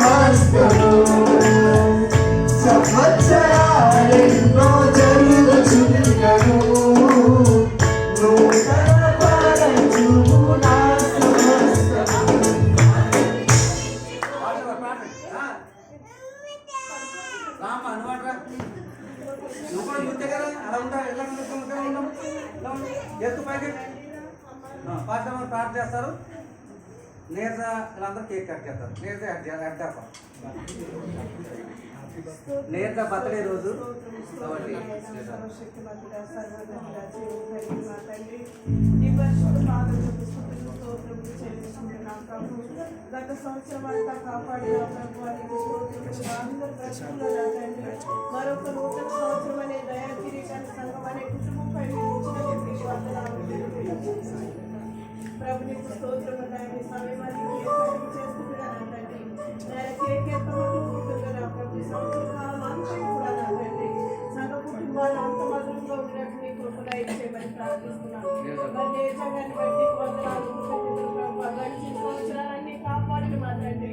హస్తము సంవత్సరాలెన్నో జరుగుచున్నను నూతన పరచుము నా సమస్తము. రామ్మా అనుమాట్రా నువ్వు కూడా చూస్తే కదా అలా ఉంటా ఎలా ఎత్తు పైకి పాఠం స్టార్ట్ చేస్తారు. నేత వీళ్ళందరూ కేక్ కట్ చేస్తారు. నేత అడ్డాప నేత బర్త్డే రోజు కాబట్టి గత సంవత్సరం అంతా కాపాడిన మరొక నూతన సంవత్సరం అనే దయా కిరీటాన్ని సంఘం అనే కుటుంబంపై ప్రభు నీకు స్తోత్రము దాన్ని సమయమాన్ని చేస్తున్నానండి ప్రతి సంవత్సరం అంతా కూడా నాకండి సంఘ కుటుంబాలు అంత మధురంగా ఉన్నట్టు నీ కృపగా ఇచ్చేయమని ప్రార్థిస్తున్నాను. మరి నిజంగాన్ని బట్టి వందనాలు గడిచిన సంవత్సరాలన్నీ కాపాడిన మాట్లాడి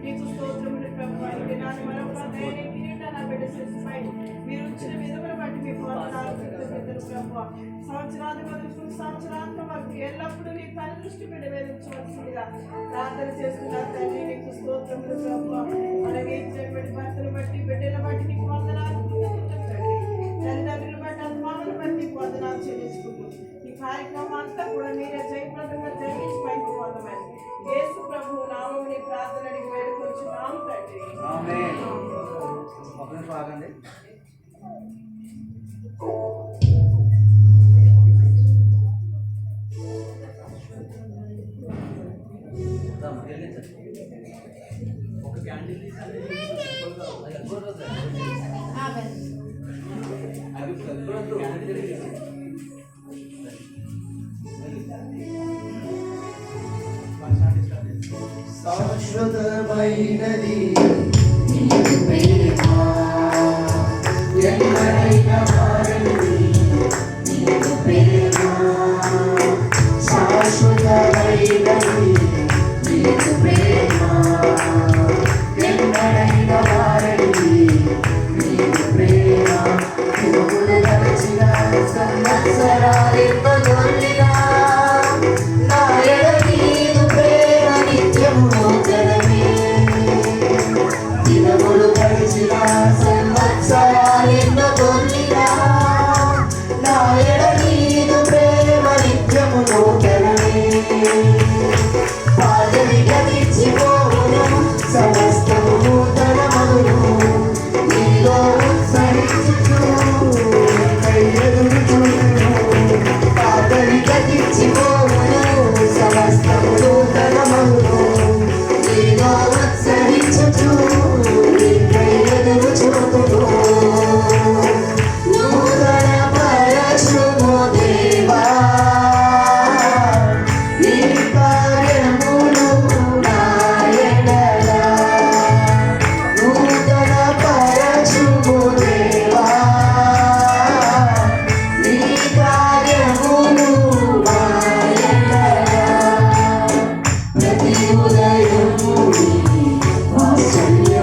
నీకు స్తోత్రములు ప్రభు అయితే నాన్న మరొక దయని కిరీట నా బిడ్డ శిశుపై మీరు ఇచ్చిన విధమును బట్టి మీకు వందనాలు కృతజ్ఞతలు ప్రభు. సంవత్సరాలు మొదలుకుని సంవత్సరాంతం వరకు ఎల్లప్పుడూ నీ పని దృష్టి బిడ్డ వేధించవలసిందిగా ప్రార్థన చేస్తున్నా తండ్రి నీకు స్తోత్రములు ప్రభు. అలాగే ఇచ్చినటువంటి భర్తను బట్టి బిడ్డల బట్టి నీకు వందనాలు కృతజ్ఞతలు తల్లిదండ్రులు బట్టి ఆత్మాలను బట్టి నీకు వందనాలు చెల్లించుకుంటూ ఈ కార్యక్రమం అంతా కూడా మీరే జయప్రదంగా జరిగించి పైకి పొందమని యేసు ప్రభు నామముని ప్రార్థన అడిగి వేడుకొచ్చున్నాము తండ్రి. ఆమేన్. ఒక నిమిషం ఆగండి. ఒక క్యాండిల్ శాశ్వతమైనది నీ ప్రేమ ఎన్నడైనా మారనిది నీ ప్రేమ శాశ్వతమైనది నీ ప్రేమ ఎన్నడైనా మారనిది నీ ప్రేమ యుగములు గడిచిన సంవత్సరాలెన్నో దొర్లినా నా ఎడ నీదు ప్రేమ నిత్యము నూతనమే. దినములు గడిచిన సంవత్సరాలెన్నో దొర్లినా నా ఎడ నీదు ప్రేమ నిత్యము నూతనమే. పాదవి గతించిపోవును సమస్తము నూతనమగును నీలో ఉత్సహించుచు ఎదురు చూడును. పాదవి గతించిపోవును సమస్తము నూతనమగును నీలో ఉత్సహించుచు ఎదురు చూడును. నూతన పరచుము దేవా నీ కార్యములు నా ఎడల. నూతన పరచుము దేవా నీ కార్యములు నా ఎడల. ప్రతి ఉదయము నీ వాత్సల్య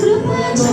కృపతో